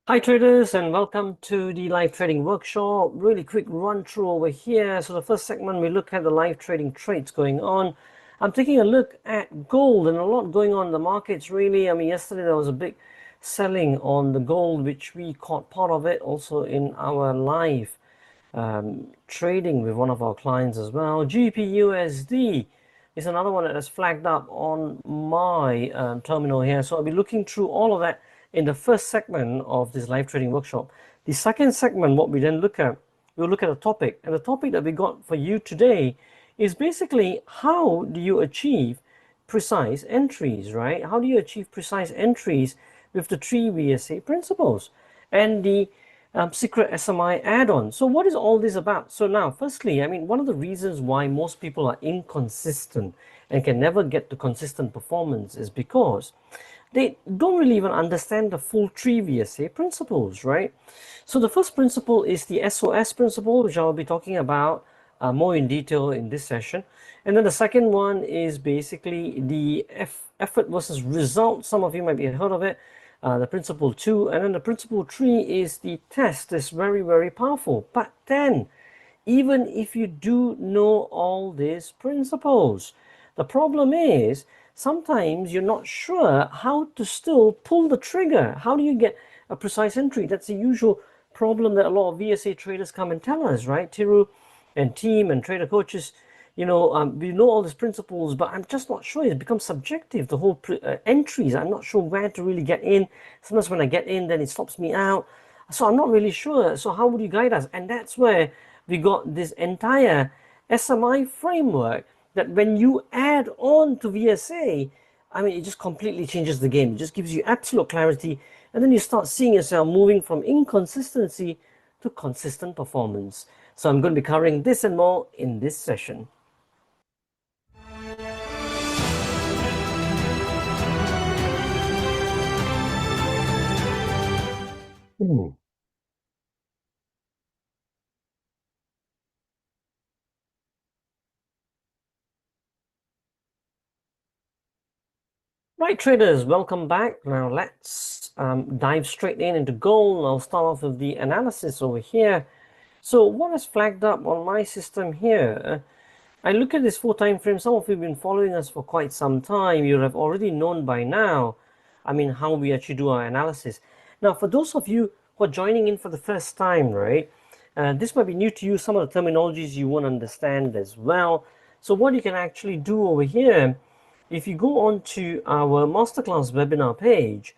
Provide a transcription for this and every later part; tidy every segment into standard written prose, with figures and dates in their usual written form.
Hi traders, and welcome to the live trading workshop. Really quick run through over here. So the first segment, we look at the live trading trades going on. I'm taking a look at gold, and a lot going on in the markets really. I mean, yesterday there was a big selling on the gold, which we caught part of it also in our live trading with one of our clients as well. GPUSD is another one that is flagged up on my terminal here. So I'll be looking through all of that in the first segment of this live trading workshop. The second segment, what we then look at, we'll look at a topic. And the topic that we got for you today is basically how do you achieve precise entries, right? How do you achieve precise entries with the three VSA principles and the secret SMI add-on? So what is all this about? So now, firstly, I mean, one of the reasons why most people are inconsistent and can never get to consistent performance is because they don't really even understand the full three VSA principles, right? So the first principle is the SOS principle, which I'll be talking about more in detail in this session. And then the second one is basically the effort versus result. Some of you might be heard of it. The principle 2, and then the principle 3 is the test. It's very, very powerful. But then, even if you do know all these principles, the problem is sometimes you're not sure how to still pull the trigger. How do you get a precise entry? That's the usual problem that a lot of VSA traders come and tell us, right? Tiru and team and trader coaches, we know all these principles, but I'm just not sure. It's become subjective, the whole entries. I'm not sure where to really get in. Sometimes when I get in, then it stops me out. So I'm not really sure. So how would you guide us? And that's where we got this entire SMI framework that when you add on to VSA, I mean, it just completely changes the game. It just gives you absolute clarity. And then you start seeing yourself moving from inconsistency to consistent performance. So I'm going to be covering this and more in this session. Hmm. Right, traders, welcome back. Now let's dive straight into gold. I'll start off with the analysis over here. So what is flagged up on my system here? I look at this 4 time frame. Some of you have been following us for quite some time. You have already known by now, I mean, how we actually do our analysis. Now, for those of you who are joining in for the first time, right, this might be new to you. Some of the terminologies you won't understand as well. So what you can actually do over here, if you go on to our masterclass webinar page,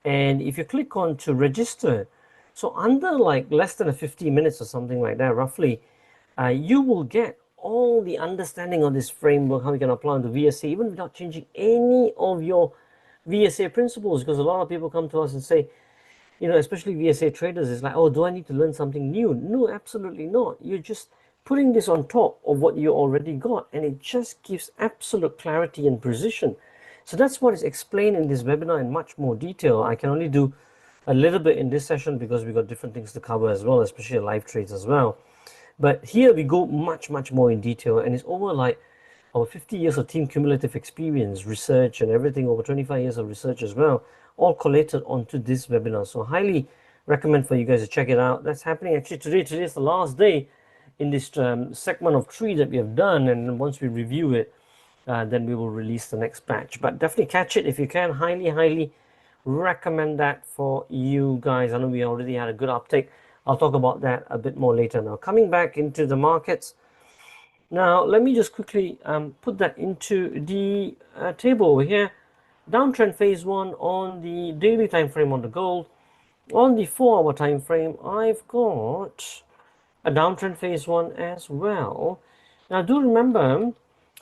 and if you click on to register, so under like less than 50 minutes or something like that, roughly, you will get all the understanding of this framework, how you can apply to VSA, even without changing any of your VSA principles. Because a lot of people come to us and say, especially VSA traders, it's like, oh, do I need to learn something new? No, absolutely not. You're just putting this on top of what you already got, and it just gives absolute clarity and precision. So that's what is explained in this webinar in much more detail. I can only do a little bit in this session because we got different things to cover as well, especially live trades as well. But here we go much, much more in detail, and it's over like our 50 years of team cumulative experience, research, and everything, over 25 years of research as well, all collated onto this webinar. So highly recommend for you guys to check it out. That's happening actually today. Today is the last day in this segment of 3 that we have done, and once we review it, then we will release the next batch. But definitely catch it if you can. Highly, highly recommend that for you guys. I know we already had a good uptake. I'll talk about that a bit more later. Now, coming back into the markets. Now, let me just quickly put that into the table over here. Downtrend phase 1 on the daily time frame on the gold. On the 4-hour time frame, I've got a downtrend phase 1 as well. Now, do remember,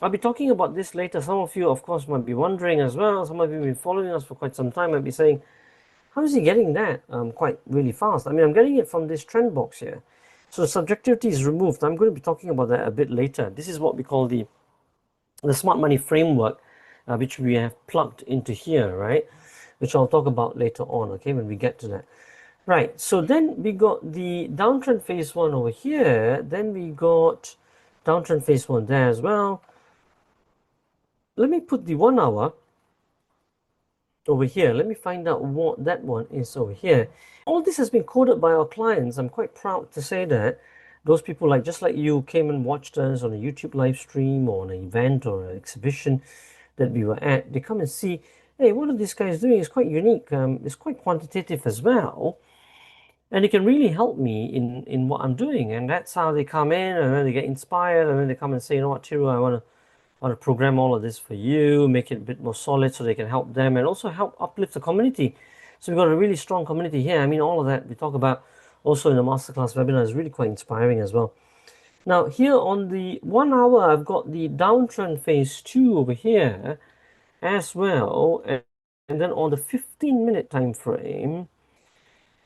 I'll be talking about this later. Some of you, of course, might be wondering as well. Some of you have been following us for quite some time, might be saying, how is he getting that quite really fast? I mean, I'm getting it from this trend box here. So subjectivity is removed. I'm going to be talking about that a bit later. This is what we call the smart money framework, which we have plugged into here, right? Which I'll talk about later on, okay, when we get to that. Right, so then we got the downtrend phase 1 over here. Then we got downtrend phase 1 there as well. Let me put the 1 hour over here. Let me find out what that one is over here. All this has been coded by our clients. I'm quite proud to say that those people like just like you came and watched us on a YouTube live stream or on an event or an exhibition that we were at. They come and see, hey, what are these guys doing? It's quite unique. It's quite quantitative as well. And it can really help me in what I'm doing. And that's how they come in and then they get inspired and then they come and say, you know what, Tiru, I want to program all of this for you, make it a bit more solid so they can help them and also help uplift the community. So we've got a really strong community here. I mean, all of that we talk about also in the masterclass webinar is really quite inspiring as well. Now here on the 1 hour, I've got the downtrend phase 2 over here as well. And then on the 15-minute time frame,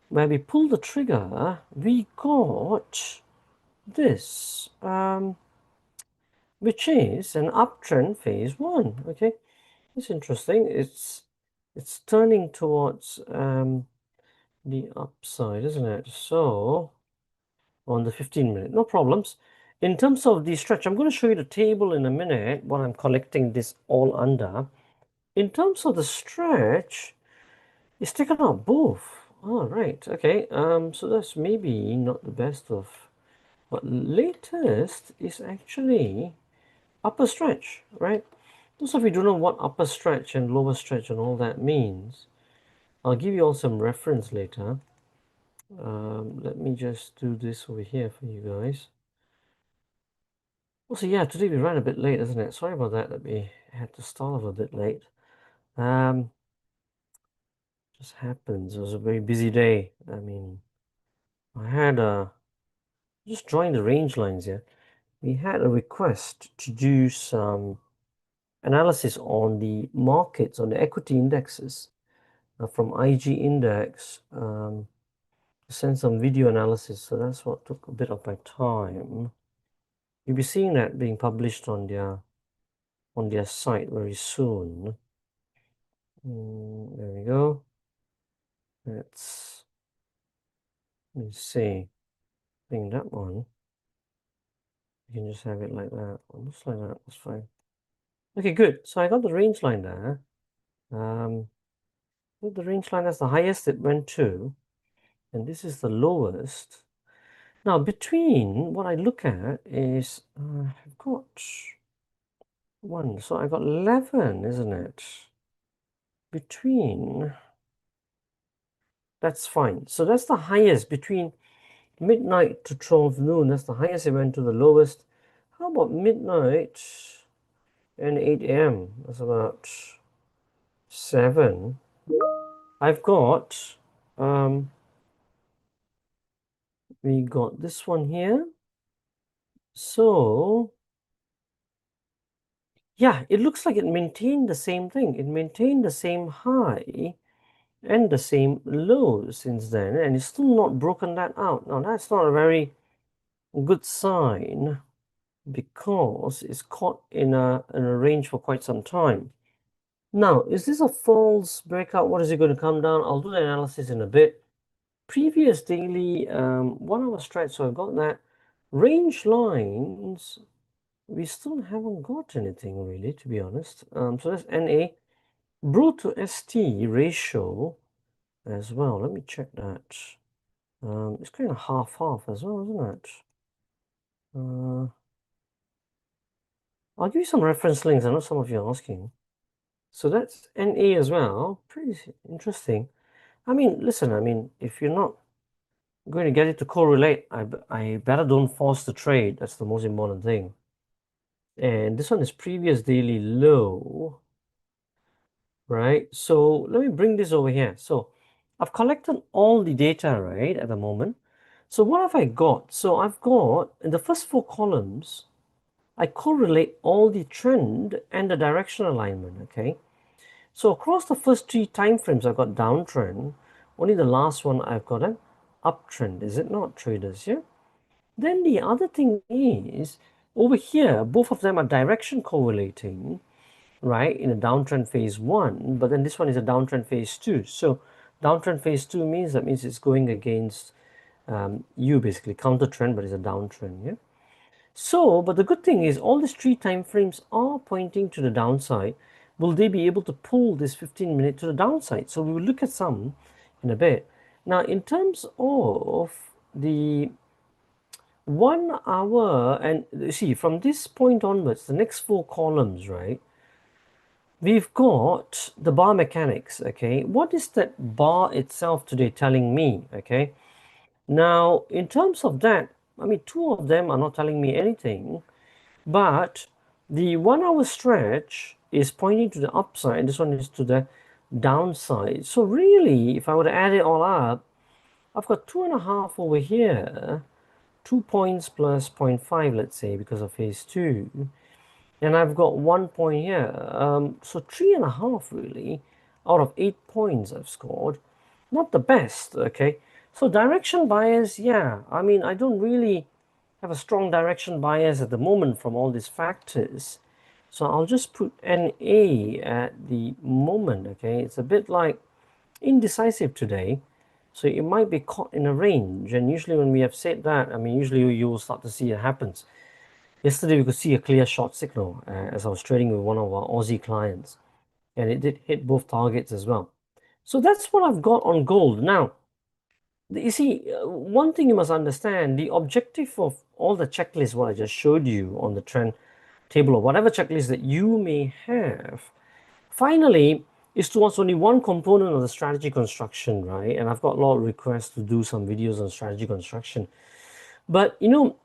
where we pull the trigger, we got this, which is an uptrend phase 1. Okay, it's interesting. It's turning towards the upside, isn't it? So on the 15-minute, no problems. In terms of the stretch, I'm going to show you the table in a minute, what I'm collecting this all under. In terms of the stretch, it's taken out both. Oh, right. Okay. So that's maybe not the best of. But latest is actually upper stretch, right? Those of you who don't know what upper stretch and lower stretch and all that means, I'll give you all some reference later. Let me just do this over here for you guys. Also, yeah, today we ran a bit late, isn't it? Sorry about that we had to start off a bit late. Just happens. It was a very busy day. I mean, I had just drawing the range lines here. We had a request to do some analysis on the markets, on the equity indexes from IG Index, to send some video analysis. So that's what took a bit of my time. You'll be seeing that being published on their site very soon. There we go. Let me see. I think that one. You can just have it like that. Almost like that. That's fine. Okay, good. So I got the range line there. The range line, that's the highest it went to, and this is the lowest. Now, between what I look at is I've got 1, so I got 11, isn't it? Between, that's fine. So that's the highest between midnight to 12 noon. That's the highest it went to, the lowest. How about midnight and 8 a.m.? That's about 7. I've got, we got this one here. So, yeah, it looks like it maintained the same thing. It maintained the same high and the same low since then, and it's still not broken that out. Now, that's not a very good sign because it's caught in a range for quite some time. Now, is this a false breakout? What is it going to come down? I'll do the analysis in a bit. Previous daily 1 hour stretch, so I've got that. Range lines, we still haven't got anything really, to be honest. So that's NA. Bro to ST ratio as well. Let me check that. It's kind of half-half as well, isn't it? I'll give you some reference links. I know some of you are asking. So that's NA as well. Pretty interesting. I mean, listen, I mean, if you're not going to get it to correlate, I better don't force the trade. That's the most important thing. And this one is previous daily low, right? So let me bring this over here. So I've collected all the data, right, at the moment. So what have I got? So I've got, in the first 4 columns, I correlate all the trend and the direction alignment, okay? So across the first 3 time frames, I've got downtrend. Only the last one I've got an uptrend, is it not, traders? Yeah. Then the other thing is, over here, both of them are direction correlating, right, in a downtrend phase 1, but then this one is a downtrend phase 2. So downtrend phase 2 means it's going against you, basically counter trend, but it's a downtrend. Yeah. So, but the good thing is all these 3 time frames are pointing to the downside. will they be able to pull this 15-minute to the downside? So we will look at some in a bit. Now, in terms of the 1 hour, and you see from this point onwards, the next four columns, right? We've got the bar mechanics, okay? What is that bar itself today telling me, okay? Now, in terms of that, I mean, two of them are not telling me anything, but the 1 hour stretch is pointing to the upside, and this one is to the downside. So really, if I were to add it all up, I've got 2.5 over here, 2 points plus zero point 0.5, let's say, because of phase two. And I've got 1 point here. So 3.5 really out of 8 points I've scored. Not the best, okay? So direction bias, yeah. I mean, I don't really have a strong direction bias at the moment from all these factors. So I'll just put NA at the moment, okay? It's a bit like indecisive today. So it might be caught in a range. And usually when we have said that, I mean, usually you will start to see it happens. Yesterday, we could see a clear short signal as I was trading with one of our Aussie clients, and it did hit both targets as well. So that's what I've got on gold. Now, you see, one thing you must understand, the objective of all the checklists, what I just showed you on the trend table or whatever checklist that you may have, finally, is towards only one component of the strategy construction, right? And I've got a lot of requests to do some videos on strategy construction. But, you know,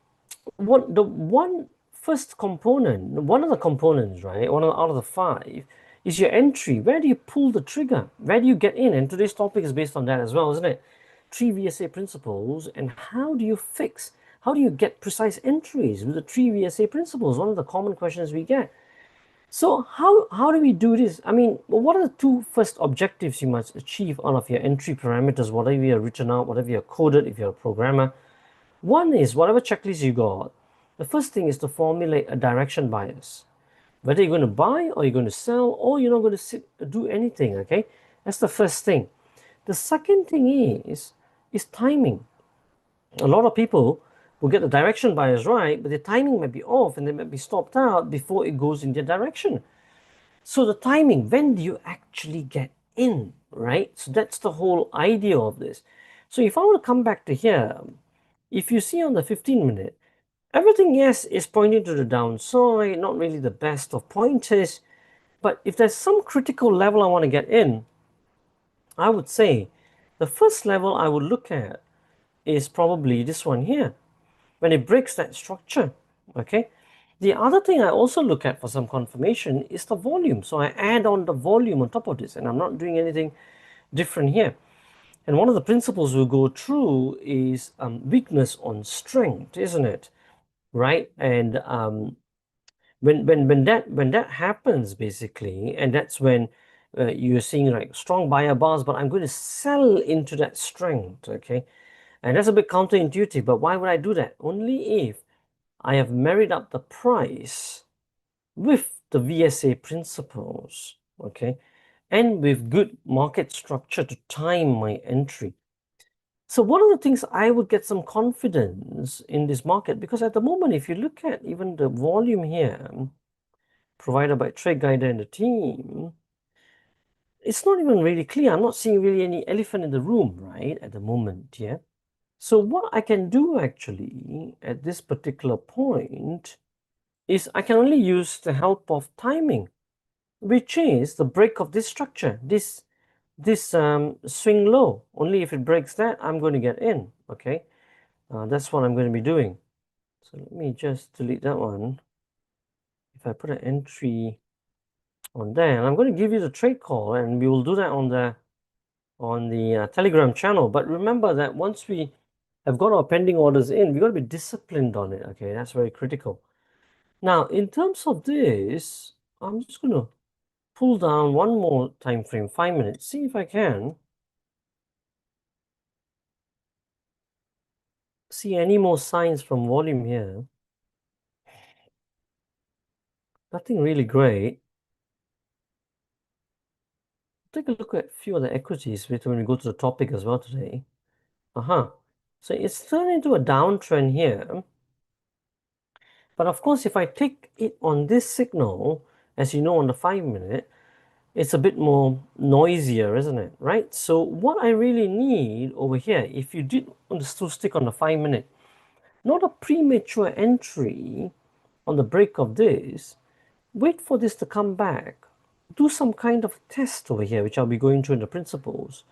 what the one first component, one of the components, right? One out of the five is your entry. Where do you pull the trigger? Where do you get in? And today's topic is based on that as well, isn't it? 3 VSA principles and how do you fix? How do you get precise entries with the 3 VSA principles? One of the common questions we get. So how do we do this? I mean, what are the two first objectives you must achieve out of your entry parameters, whatever you're written out, whatever you're coded if you're a programmer? One is whatever checklist you got, the first thing is to formulate a direction bias. Whether you're going to buy or you're going to sell or you're not going to do anything, okay? That's the first thing. The second thing is timing. A lot of people will get the direction bias right, but the timing might be off and they might be stopped out before it goes in their direction. So the timing, when do you actually get in, right? So that's the whole idea of this. So if I were to come back to here, if you see on the 15-minute, everything, yes, is pointing to the downside, not really the best of pointers. But if there's some critical level I want to get in, I would say the first level I would look at is probably this one here, when it breaks that structure, okay? The other thing I also look at for some confirmation is the volume. So I add on the volume on top of this, and I'm not doing anything different here. And one of the principles we'll go through is weakness on strength, isn't it? Right? And when that happens, basically, and that's when you're seeing like strong buyer bars, but I'm going to sell into that strength, okay? And that's a bit counterintuitive, but why would I do that? Only if I have married up the price with the VSA principles, okay? And with good market structure to time my entry. So one of the things I would get some confidence in this market, because at the moment, if you look at even the volume here, provided by Trade Guider and the team, it's not even really clear. I'm not seeing really any elephant in the room, right, at the moment, yeah? So what I can do actually at this particular point is I can only use the help of timing, which is the break of this structure, this swing low. Only if it breaks that, I'm going to get in, okay? That's what I'm going to be doing. So let me just delete that one. If I put an entry on there, and I'm going to give you the trade call, and we will do that on the Telegram channel. But remember that once we have got our pending orders in, we've got to be disciplined on it, okay? That's very critical. Now, in terms of this, I'm just going to pull down one more time frame, 5 minutes, see if I can see any more signs from volume here. Nothing really great. Take a look at a few of the equities when we go to the topic as well today. So it's turned into a downtrend here. But of course, if I take it on this signal, as you know, on the 5 minute, it's a bit more noisier, isn't it? Right? So what I really need over here, if you did want to still stick on the 5 minute, not a premature entry on the break of this, wait for this to come back, do some kind of test over here, which I'll be going through in the principles.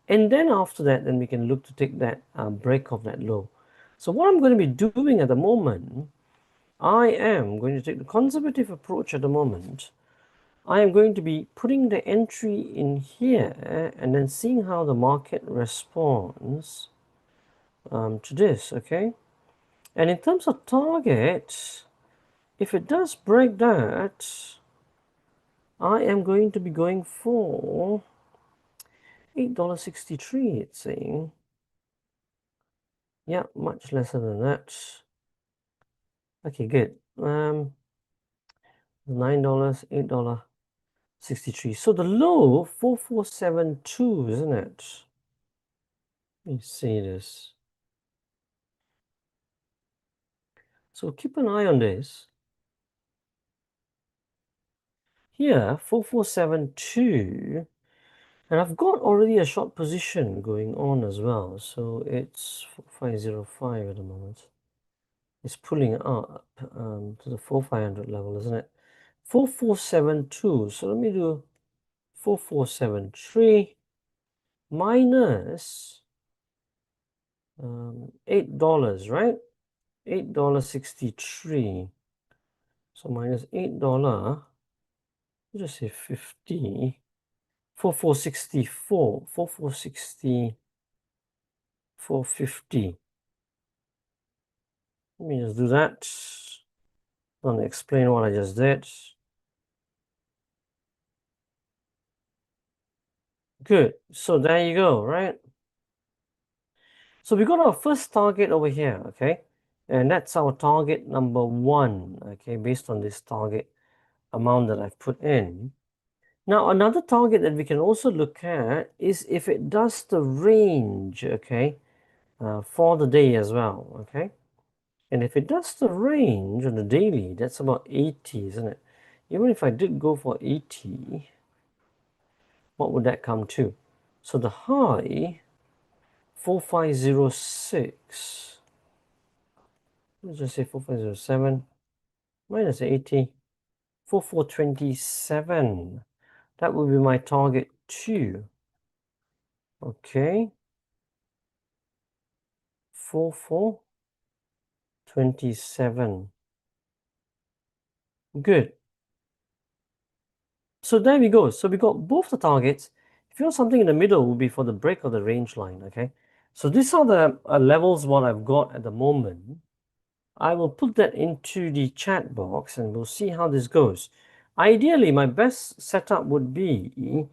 And then after that, then we can look to take that break of that low. So what I'm going to be doing at the moment, I am going to take the conservative approach at the moment. I am going to be putting the entry in here and then seeing how the market responds to this, okay? And in terms of target, if it does break that, I am going to be going for $8.63, it's saying. Yeah, much lesser than that. Okay, good. $9, $8.63. So the low, 4472, isn't it? Let me see this. So keep an eye on this. Here, 4472. And I've got already a short position going on as well. So it's 4505 at the moment. It's pulling up to the 4500 level, isn't it? 4472. So let me do 4473 minus $8, right? $8.63. So minus $8, just say 50. 4464. 4460. 450. Let me just do that. I'll explain what I just did. Good. So there you go, right? So we got our first target over here, okay? And that's our target number 1, okay, based on this target amount that I've put in. Now, another target that we can also look at is if it does the range, okay, for the day as well, okay? And if it does the range on the daily, that's about 80, isn't it? Even if I did go for 80, what would that come to? So the high, 4506. Let's just say 4507 minus 80, 4427. That would be my target 2. Okay. 4427. Good. So there we go. So we got both the targets. If you want something in the middle, will be for the break of the range line. Okay. So these are the levels what I've got at the moment. I will put that into the chat box and we'll see how this goes. Ideally, my best setup would be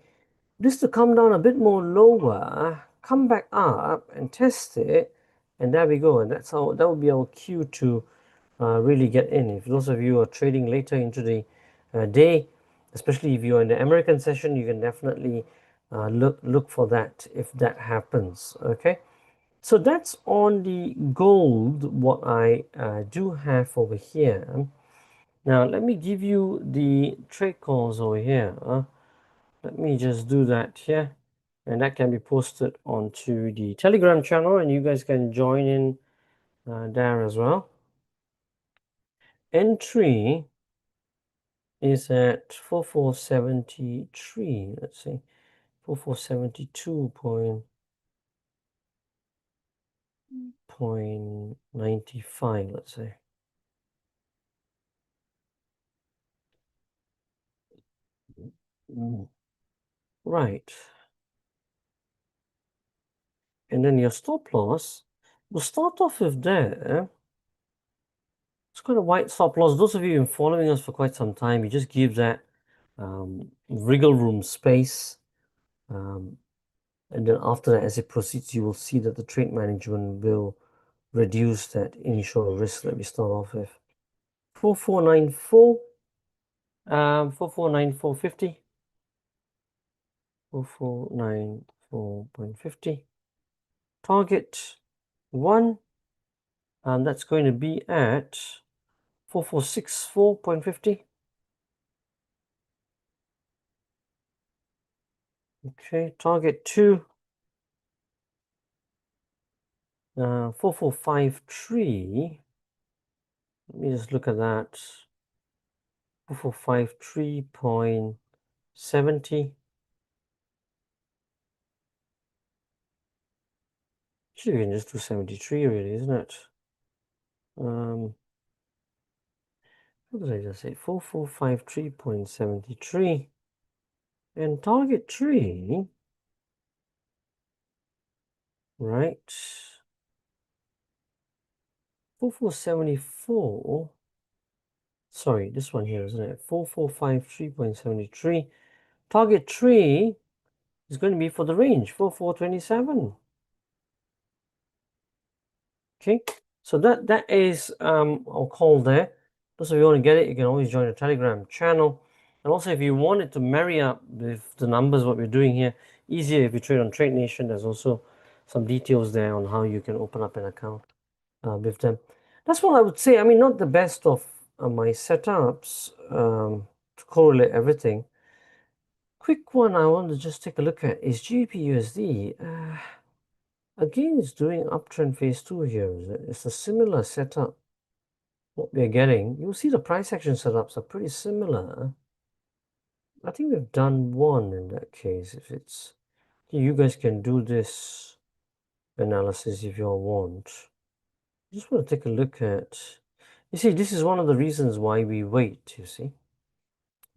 this to come down a bit more lower, come back up and test it, and there we go. And that's how that would be our cue to really get in. If those of you are trading later into the day, especially if you're in the American session, you can definitely look for that if that happens. Okay. So that's on the gold, what I do have over here. Now, let me give you the trade calls over here. Let me just do that here. And that can be posted onto the Telegram channel, and you guys can join in there as well. Entry is at 4473. Let's see, 4472.95, let's say. Right. And then your stop loss, we'll start off with there. It's quite a wide stop loss. Those of you who've been following us for quite some time, you just give that wriggle room space. And then after that, as it proceeds, you will see that the trade management will reduce that initial risk that we start off with. 4494, 4494.50. 4494.50. Target 1, and that's going to be at 4464.50. Okay, target 2, 4453. Let me just look at that. 4453.70. Actually, we can just do 73 really, isn't it? What did I just say? 4453.73. And target 3, right? 4474. Sorry, this one here, isn't it? 4453.73. Target 3 is going to be for the range, 4427. Okay, so that is our call there. Those of you who want to get it, you can always join the Telegram channel. And also, if you want it to marry up with the numbers, what we're doing here, easier if you trade on Trade Nation. There's also some details there on how you can open up an account with them. That's what I would say. I mean, not the best of my setups to correlate everything. Quick one I want to just take a look at is GBPUSD. Again, it's doing uptrend phase 2 here. It's a similar setup. What we're getting, you'll see the price action setups are pretty similar. I think we've done one in that case. If it's, you guys can do this analysis if you all want. I just want to take a look at, you see, this is one of the reasons why we wait, you see.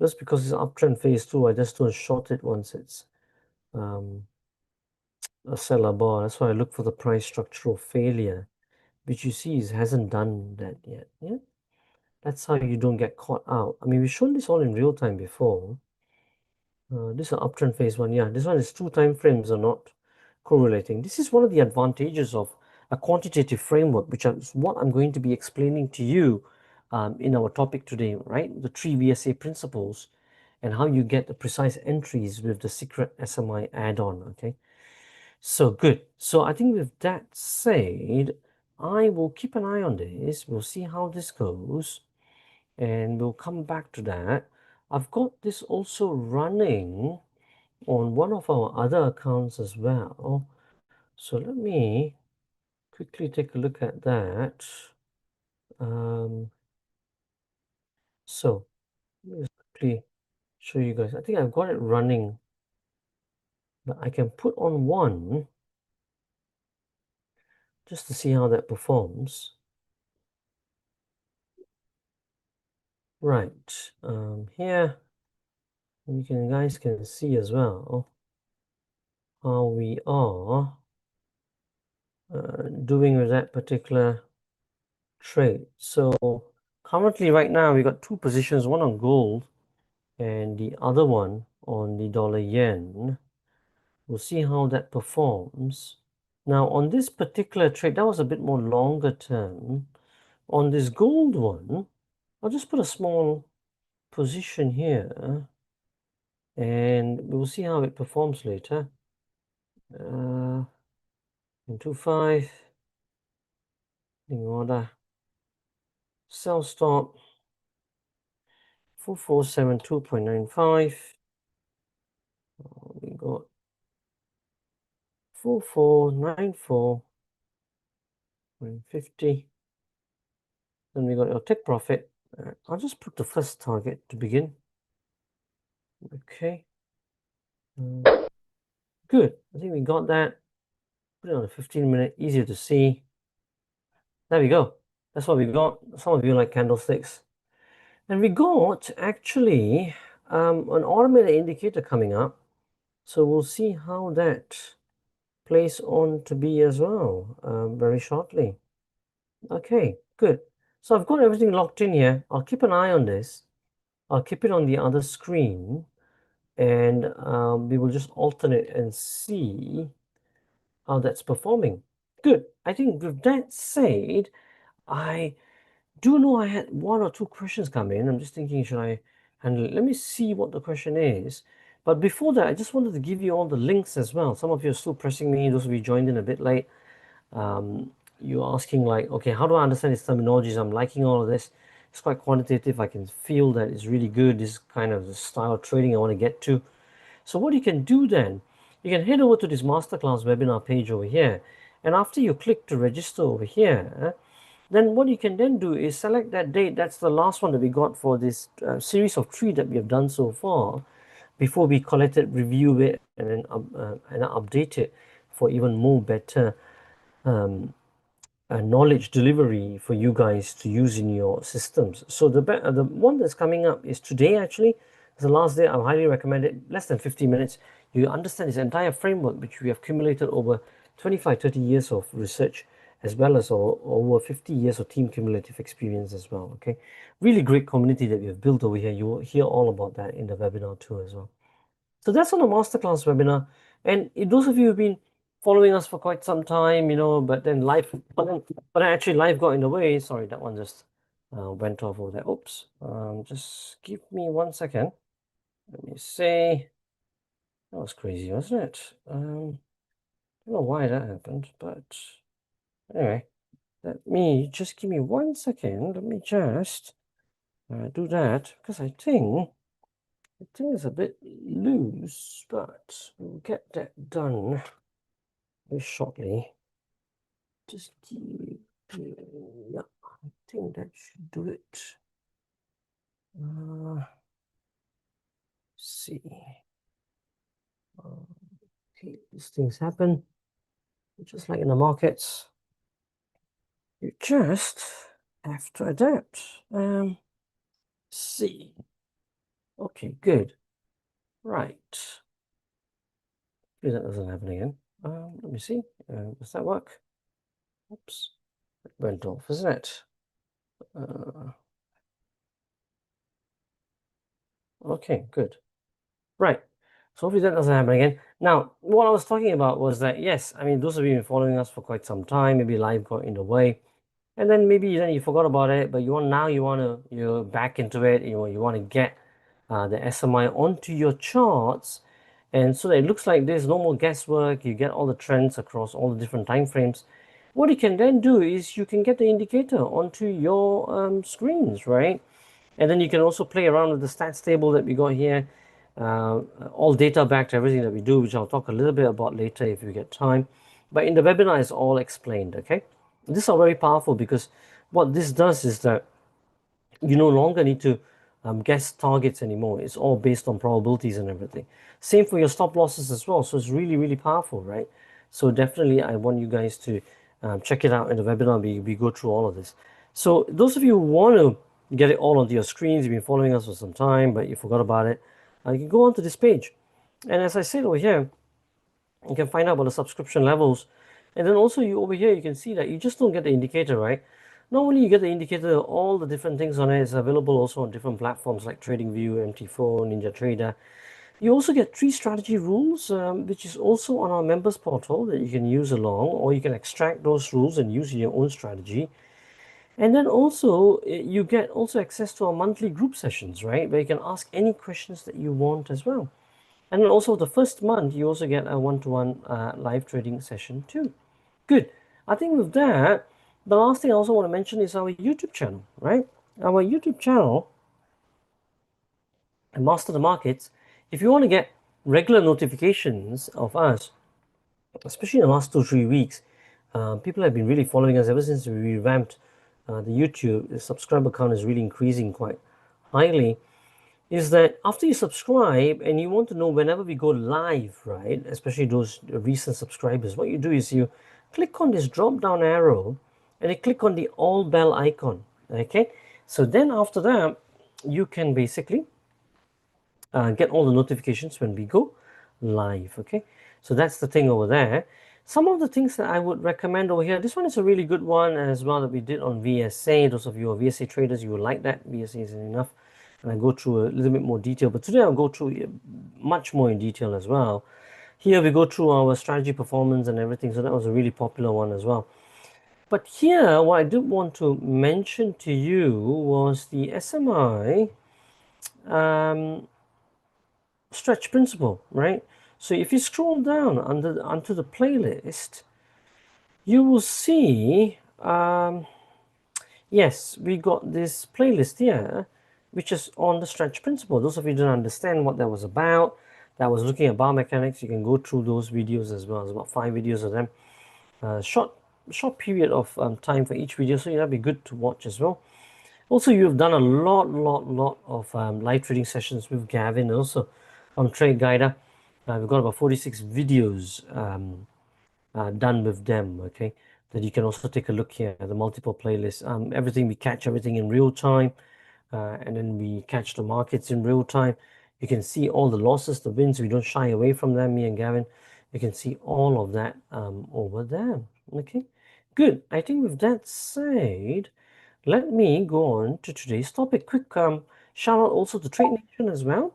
Just because it's uptrend phase 2, I just don't short it once it's a seller bar. That's why I look for the price structural failure, which you see hasn't done that yet. Yeah, that's how you don't get caught out. I mean, we've shown this all in real time before. This is an uptrend phase 1. Yeah, this one is 2 time frames are not correlating. This is one of the advantages of a quantitative framework, which is what I'm going to be explaining to you in our topic today, right? The 3 VSA principles and how you get the precise entries with the secret SMI add-on, okay? So good. So I think with that said, I will keep an eye on this. We'll see how this goes and we'll come back to that. I've got this also running on one of our other accounts as well. So let me quickly take a look at that. So let me just quickly show you guys. I think I've got it running, but I can put on one just to see how that performs. Right, here you guys can see as well how we are doing with that particular trade. So currently right now we got 2 positions, one on gold and the other one on the dollar yen. We'll see how that performs. Now on this particular trade, that was a bit more longer term. On this gold one, I'll just put a small position here and we'll see how it performs later. 125 in order. Sell stop 4472.95. We got 4494.50. Then we got your take profit. I'll just put the first target to begin. Okay. Good. I think we got that. Put it on a 15-minute, easier to see. There we go. That's what we got. Some of you like candlesticks. And we got actually an automated indicator coming up. So we'll see how that plays on to be as well very shortly. Okay, good. So I've got everything locked in here. I'll keep an eye on this. I'll keep it on the other screen and we will just alternate and see how that's performing. Good. I think with that said, I do know I had 1 or 2 questions come in. I'm just thinking, should I handle it? Let me see what the question is. But before that, I just wanted to give you all the links as well. Some of you are still pressing me. Those of you joined in a bit late. You're asking like, okay, how do I understand these terminologies? I'm liking all of this. It's quite quantitative. I can feel that it's really good. This kind of the style of trading I want to get to. So what you can do then, you can head over to this masterclass webinar page over here. And after you click to register over here, then what you can then do is select that date. That's the last one that we got for this series of 3 that we have done so far, before we collect it, review it, and then update it for even more better knowledge delivery for you guys to use in your systems. So the one that's coming up is today. Actually, it's the last day. I highly recommend it. Less than 50 minutes. You understand this entire framework which we have accumulated over 25-30 years of research, as well as over 50 years of team cumulative experience as well. Okay, really great community that we have built over here. You will hear all about that in the webinar too as well. So that's on the masterclass webinar. And those of you who've been following us for quite some time, but then actually life got in the way. Sorry, that one just went off over there. Oops. Just give me 1 second. Let me see. That was crazy, wasn't it? I don't know why that happened, but anyway, just give me 1 second. Let me just do that, because I think it's a bit loose, but we'll get that done very shortly. Just keep, yeah, I think that should do it. See. Okay, these things happen, just like in the markets. You just have to adapt. See. Okay, good. Right. Hopefully that doesn't happen again. Let me see. Does that work? Oops. It went off, isn't it? Okay, good. Right. So hopefully that doesn't happen again. Now, what I was talking about was that, yes, I mean, those of you who've been following us for quite some time, maybe life got in the way, and then maybe then you forgot about it, but you're back into it, you want to get the SMI onto your charts, and so that it looks like there's no more guesswork, you get all the trends across all the different time frames. What you can then do is you can get the indicator onto your screens, right? And then you can also play around with the stats table that we got here, all data backed, everything that we do, which I'll talk a little bit about later if we get time. But in the webinar, it's all explained, okay? This is very powerful, because what this does is that you no longer need to guess targets anymore. It's all based on probabilities and everything. Same for your stop losses as well. So it's really, really powerful, right? So definitely I want you guys to check it out in the webinar. We go through all of this. So those of you who want to get it all onto your screens, you've been following us for some time, but you forgot about it, you can go onto this page. And as I said over here, you can find out about the subscription levels. And then also over here, you can see that you just don't get the indicator, right? Not only you get the indicator, all the different things on it is available also on different platforms like TradingView, MT4, NinjaTrader. You also get 3 strategy rules, which is also on our members portal that you can use along, or you can extract those rules and use in your own strategy. And then also you get also access to our monthly group sessions, right? Where you can ask any questions that you want as well. And then also the first month, you also get a one-to-one live trading session too. Good. I think with that, the last thing I also want to mention is our YouTube channel, right? Our YouTube channel, Master the Markets, if you want to get regular notifications of us, especially in the last 2-3 weeks, people have been really following us ever since we revamped the YouTube. The subscriber count is really increasing quite highly. Is that after you subscribe and you want to know whenever we go live, right? Especially those recent subscribers, what you do is you click on this drop down arrow and you click on the all bell icon. Okay, so then after that, you can basically get all the notifications when we go live. Okay, so that's the thing over there. Some of the things that I would recommend over here, this one is a really good one as well that we did on VSA. Those of you who are VSA traders, you will like that. VSA isn't enough. And I go through a little bit more detail, but today I'll go through much more in detail as well. Here we go through our strategy performance and everything, so that was a really popular one as well. But here, what I did want to mention to you was the SMI stretch principle, right? So if you scroll down onto the playlist, you will see, yes, we got this playlist here, which is on the stretch principle. Those of you who don't understand what that was about, that was looking at biomechanics, you can go through those videos as well. There's about 5 videos of them. Short period of time for each video, so that'd be good to watch as well. Also, you've done a lot of live trading sessions with Gavin also on Trade Guider. We've got about 46 videos done with them, okay? That you can also take a look here at the multiple playlists. Everything, we catch everything in real time, and then we catch the markets in real time. You can see all the losses, the wins. We don't shy away from them, me and Gavin. You can see all of that over there, okay? Good. I think with that said, let me go on to today's topic. Quick shout out also to Trade Nation as well,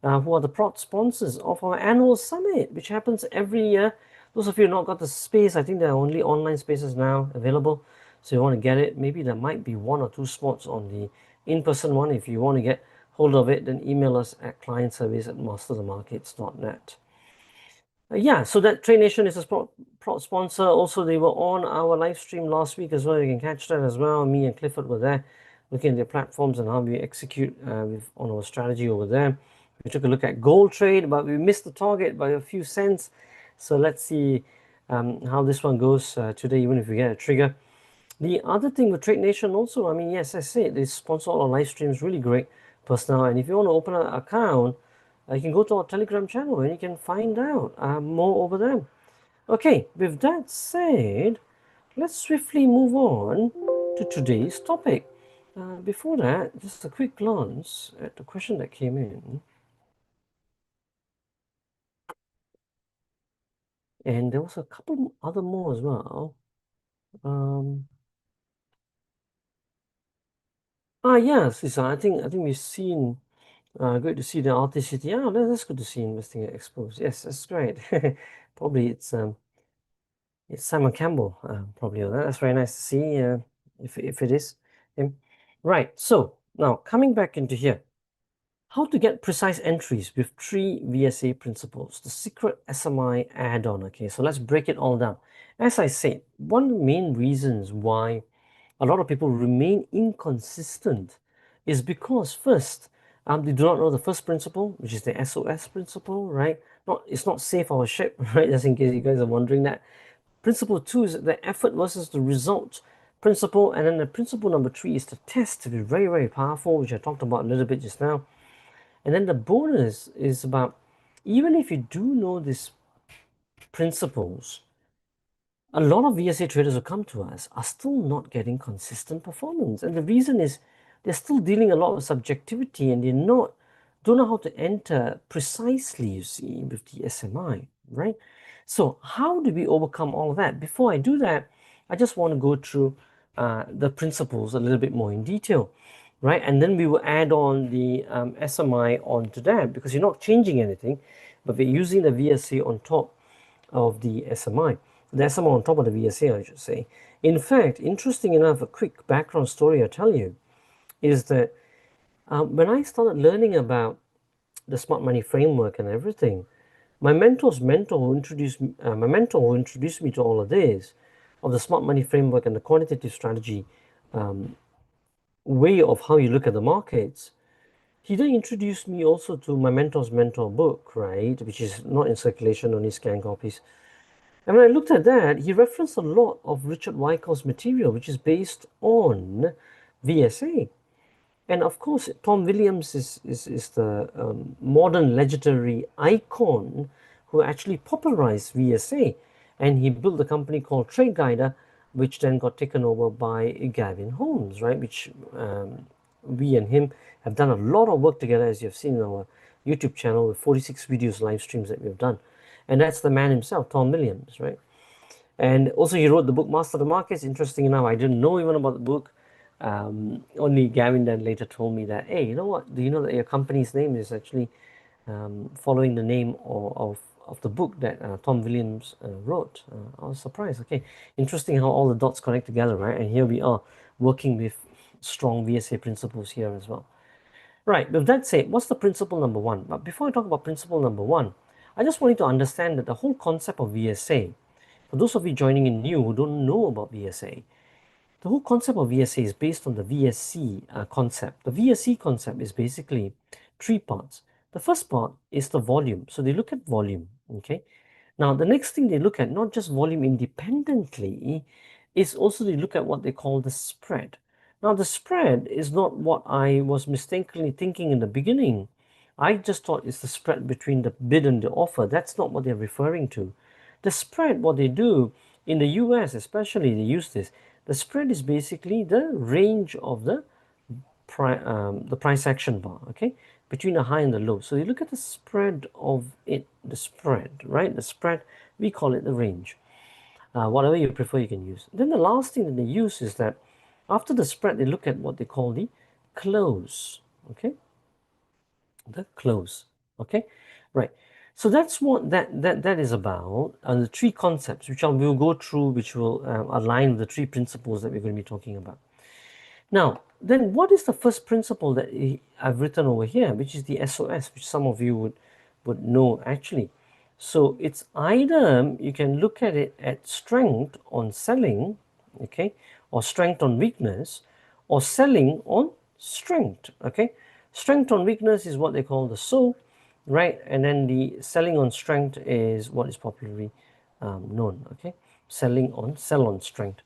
who are the proud sponsors of our annual summit, which happens every year. Those of you who not got the space, I think there are only online spaces now available. So you want to get it, maybe there might be 1 or 2 spots on the in-person one. If you want to get hold of it, then email us at clientservice@masterthemarkets.net. Yeah, so that Trade Nation is a proud sponsor. Also, they were on our live stream last week as well. You can catch that as well. Me and Clifford were there looking at their platforms and how we execute on our strategy over there. We took a look at gold trade, but we missed the target by a few cents. So let's see how this one goes today, even if we get a trigger. The other thing with Trade Nation also, I mean, yes, I said they sponsor all our live streams, really great personnel. And if you want to open an account, you can go to our Telegram channel and you can find out more over there. Okay, with that said, let's swiftly move on to today's topic. Before that, just a quick glance at the question that came in. And there was a couple other more as well. Yes, Lisa, I think we've seen. Good to see the RTCT. Yeah, that's good to see investing at expos. Yes, that's great. Probably it's Simon Campbell. Probably that's very nice to see. If it is him, right? So now coming back into here, how to get precise entries with 3 VSA principles, the secret SMI add-on. Okay, so let's break it all down. As I said, one of the main reasons why a lot of people remain inconsistent is because first, they do not know the first principle, which is the SOS principle, right? It's not safe our ship, right? Just in case you guys are wondering that. Principle 2 is the effort versus the result principle, and then the principle number 3 is the test to be very, very powerful, which I talked about a little bit just now. And then the bonus is about, even if you do know these principles, a lot of VSA traders who come to us are still not getting consistent performance. And the reason is they're still dealing a lot with subjectivity and don't know how to enter precisely, you see, with the SMI, right? So how do we overcome all of that? Before I do that, I just want to go through the principles a little bit more in detail, right? And then we will add on the SMI onto that because you're not changing anything, but we're using the VSA on top of the SMI. The SMI on top of the VSA, I should say. In fact, interesting enough, a quick background story I'll tell you is that when I started learning about the smart money framework and everything, my mentor who introduced me to all of this, of the smart money framework and the quantitative strategy way of how you look at the markets, he then introduced me also to my mentor's mentor book, right, which is not in circulation, only scanned copies. And when I looked at that, he referenced a lot of Richard Wyckoff's material, which is based on VSA. And of course, Tom Williams is the modern legendary icon who actually popularized VSA. And he built a company called Trade Guider, which then got taken over by Gavin Holmes, right? Which we and him have done a lot of work together, as you've seen in our YouTube channel with 46 videos, live streams that we've done. And that's the man himself, Tom Williams, right? And also he wrote the book Master the Markets. Interesting enough, I didn't know even about the book. Only Gavin then later told me that, hey, you know what? Do you know that your company's name is actually following the name of the book that Tom Williams wrote? I was surprised. Okay, interesting how all the dots connect together, right? And here we are working with strong VSA principles here as well. Right, with that said, what's the principle number 1? But before I talk about principle number 1, I just want you to understand that the whole concept of VSA, for those of you joining in new who don't know about VSA, the whole concept of VSA is based on the VSC concept. The VSC concept is basically 3 parts. The first part is the volume. So they look at volume, okay? Now, the next thing they look at, not just volume independently, is also they look at what they call the spread. Now, the spread is not what I was mistakenly thinking in the beginning. I just thought it's the spread between the bid and the offer. That's not what they're referring to. The spread, what they do in the US especially, they use this. The spread is basically the range of the price action bar, okay, between the high and the low. So you look at the spread of it, the spread, right? The spread, we call it the range. Whatever you prefer, you can use. Then the last thing that they use is that after the spread, they look at what they call the close, okay? The close, okay? Right. So that's what that is about. The three concepts, which we'll go through, which will align with the three principles that we're going to be talking about. Now, then what is the first principle that I've written over here, which is the SOS, which some of you would know actually. So it's either you can look at it at strength on selling, okay, or strength on weakness, or selling on strength, okay. Strength on weakness is what they call the SO, right? And then the selling on strength is what is popularly known, okay. Sell on strength.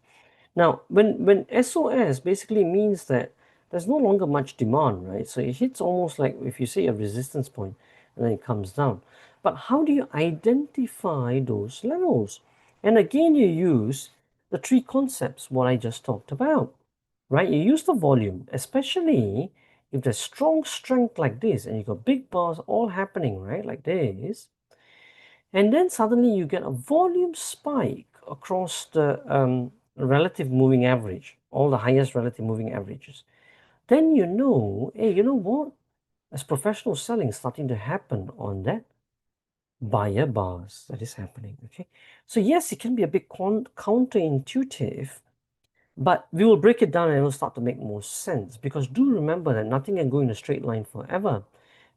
Now, when SOS basically means that there's no longer much demand, right? So it hits almost like if you say a resistance point and then it comes down. But how do you identify those levels? And again, you use the three concepts, what I just talked about, right? You use the volume, especially if there's strong strength like this and you got big bars all happening, right? Like this. And then suddenly you get a volume spike across the relative moving average, all the highest relative moving averages. Then you know, hey, you know what? As professional selling starting to happen on that buyer bars that is happening. Okay. So yes, it can be a bit counterintuitive, but we will break it down and it will start to make more sense, because do remember that nothing can go in a straight line forever.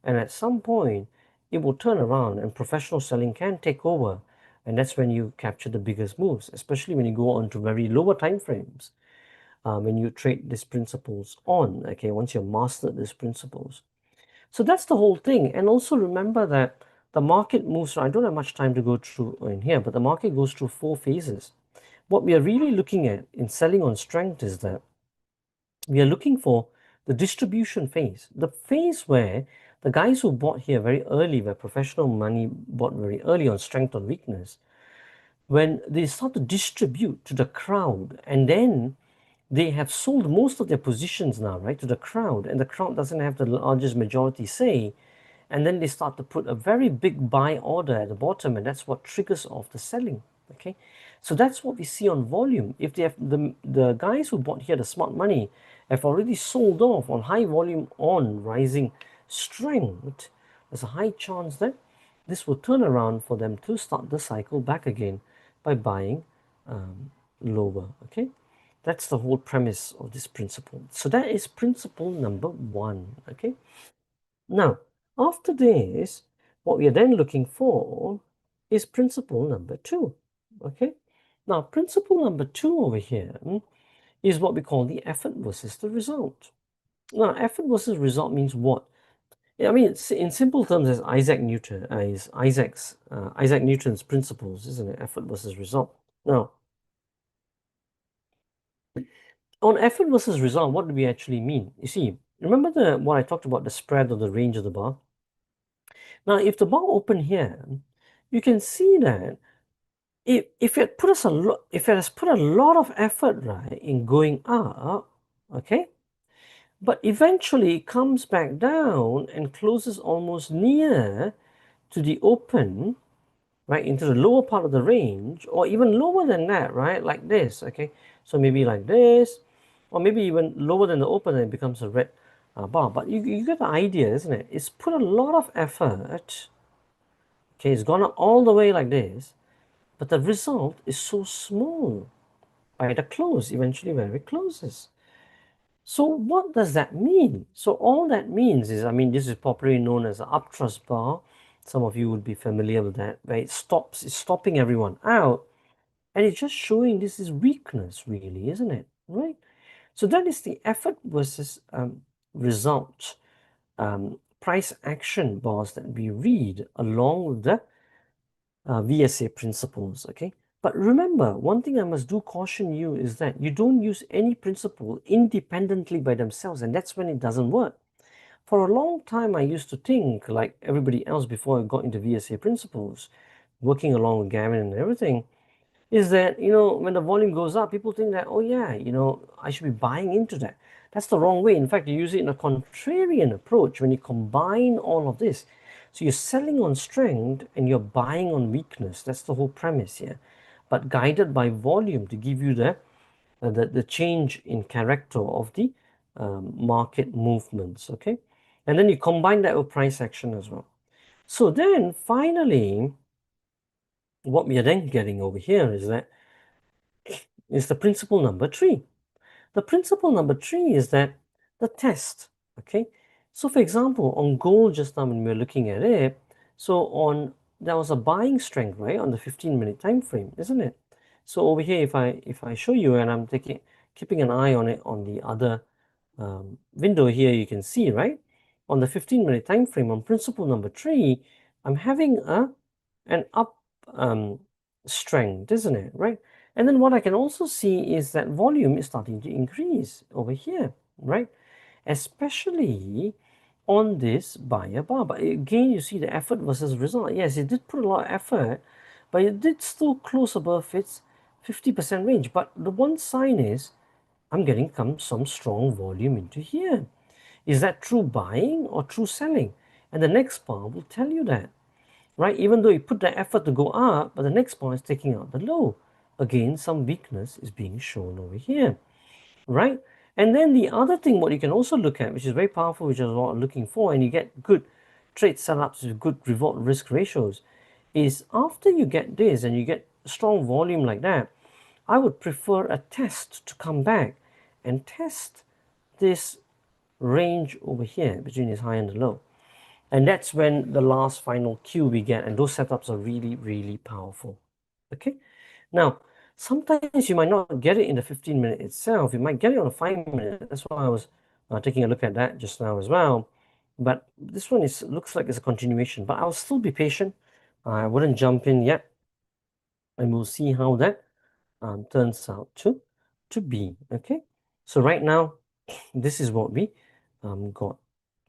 And at some point, it will turn around and professional selling can take over. And that's when you capture the biggest moves, especially when you go on to very lower time frames, when you trade these principles on, okay, once you've mastered these principles. So that's the whole thing. And also remember that the market moves, I don't have much time to go through in here, but the market goes through 4 phases. What we are really looking at in selling on strength is that we are looking for the distribution phase, the phase where the guys who bought here very early, where professional money bought very early on strength or weakness, when they start to distribute to the crowd, and then they have sold most of their positions now, right, to the crowd, and the crowd doesn't have the largest majority say, and then they start to put a very big buy order at the bottom, and that's what triggers off the selling. Okay, so that's what we see on volume. If they have the guys who bought here the smart money have already sold off on high volume on rising strength, there's a high chance that this will turn around for them to start the cycle back again by buying lower. Okay, that's the whole premise of this principle. So that is principle number 1. Okay, now after this, what we are then looking for is principle number 2. Okay, now principle number 2 over here is what we call the effort versus the result. Now, effort versus result means what? I mean, it's in simple terms, as Isaac Newton's principles, isn't it? Effort versus result. Now, on effort versus result, what do we actually mean? You see, remember what I talked about, the spread of the range of the bar? Now, if the bar open here, you can see that if it put us a lot, if it has put a lot of effort, right, in going up, okay, but eventually it comes back down and closes almost near to the open, right, into the lower part of the range, or even lower than that, right, like this, okay, so maybe like this, or maybe even lower than the open, and it becomes a red bar. But you get the idea, isn't it? It's put a lot of effort, okay, it's gone up all the way like this, but the result is so small by the close, eventually where it closes. So what does that mean? So all that means is, I mean, this is popularly known as the upthrust bar. Some of you would be familiar with that, where it's stopping everyone out. And it's just showing this is weakness, really, isn't it? Right? So that is the effort versus result price action bars that we read along with the VSA principles, okay? But remember, one thing I must do caution you is that you don't use any principle independently by themselves, and that's when it doesn't work. For a long time, I used to think, like everybody else before I got into VSA principles, working along with Gavin and everything, is that, when the volume goes up, people think that, oh yeah, I should be buying into that. That's the wrong way. In fact, you use it in a contrarian approach when you combine all of this. So you're selling on strength and you're buying on weakness. That's the whole premise here. But guided by volume to give you the change in character of the market movements, okay? And then you combine that with price action as well. So then finally, what we are then getting over here is the principle number 3. The principle number 3 is that the test, okay? So for example, on gold just now when we were looking at it, there was a buying strength, right, on the 15-minute time frame, isn't it? So over here, if I show you and I'm keeping an eye on it on the other window here, you can see, right, on the 15-minute time frame on principle number 3, I'm having an up strength, isn't it, right? And then what I can also see is that volume is starting to increase over here, right? Especially on this buyer bar. But again, you see the effort versus result. Yes, it did put a lot of effort, but it did still close above its 50% range. But the one sign is I'm getting some strong volume into here. Is that true buying or true selling? And the next bar will tell you that, right? Even though you put the effort to go up, but the next bar is taking out the low. Again, some weakness is being shown over here, right? And then the other thing, what you can also look at, which is very powerful, which is what I'm looking for, and you get good trade setups with good reward risk ratios, is after you get this and you get strong volume like that, I would prefer a test to come back and test this range over here between this high and the low. And that's when the last final Q we get, and those setups are really, really powerful. Okay, now sometimes you might not get it in the 15-minute itself, you might get it on a 5-minute. That's why I was taking a look at that just now as well. But this one looks like it's a continuation, but I'll still be patient. I wouldn't jump in yet, and we'll see how that turns out to be. Okay, so right now this is what we got.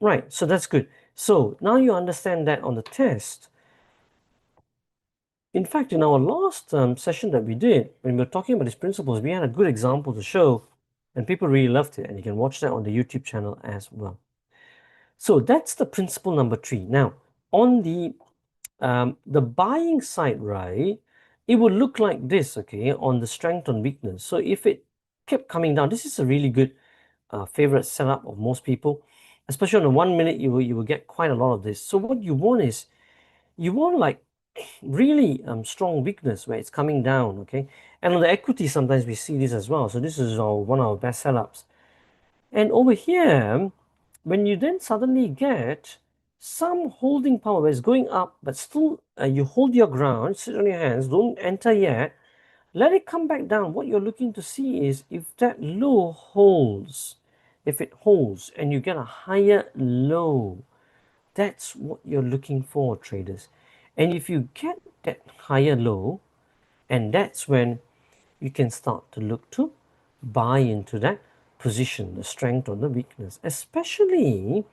Right, so that's good. So now you understand that on the test. In fact, in our last session that we did, when we were talking about these principles, we had a good example to show, and people really loved it. And you can watch that on the YouTube channel as well. So that's the principle number 3. Now, on the buying side, right, it would look like this, okay, on the strength and weakness. So if it kept coming down, this is a really good favorite setup of most people, especially on the 1 minute, you will get quite a lot of this. So what you want is, you want like really strong weakness where it's coming down, okay? And on the equity, sometimes we see this as well. So this is one of our best setups. And over here, when you then suddenly get some holding power where it's going up, but still you hold your ground, sit on your hands, don't enter yet, let it come back down. What you're looking to see is if that low holds, if it holds and you get a higher low, that's what you're looking for, traders. And if you get that higher low, and that's when you can start to look to buy into that position, the strength or the weakness, especially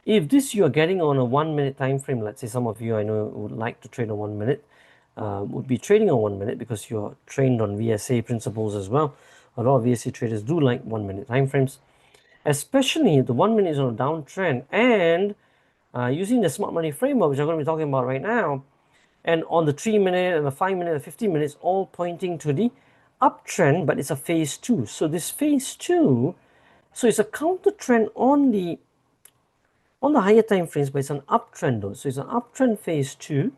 if this you're getting on a 1 minute time frame. Let's say some of you I know would like to trade on 1 minute, would be trading on 1 minute because you're trained on VSA principles as well. A lot of VSA traders do like 1 minute time frames, especially if the 1 minute is on a downtrend, and using the smart money framework, which I'm going to be talking about right now, and on the 3 minute and the 5 minute and 15 minutes, all pointing to the uptrend, but it's a phase 2. So this phase 2, so it's a counter trend on the higher time frames, but it's an uptrend though. So it's an uptrend phase 2,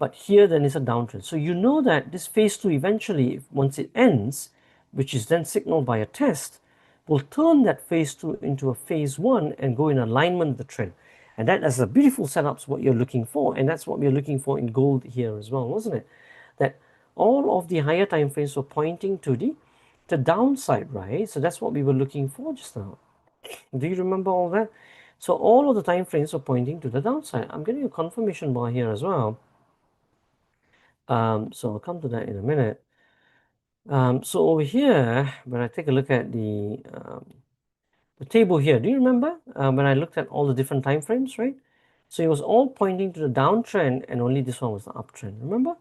but here then it's a downtrend. So you know that this phase 2 eventually, once it ends, which is then signaled by a test, will turn that phase 2 into a phase 1 and go in alignment with the trend. And that is a beautiful setup, what you're looking for. And that's what we're looking for in gold here as well, wasn't it? That all of the higher time frames were pointing to the downside, right? So that's what we were looking for just now. Do you remember all that? So all of the time frames are pointing to the downside. I'm getting a confirmation bar here as well. So I'll come to that in a minute. So over here, when I take a look at the table here, do you remember when I looked at all the different time frames, right? So it was all pointing to the downtrend, and only this one was the uptrend. Remember?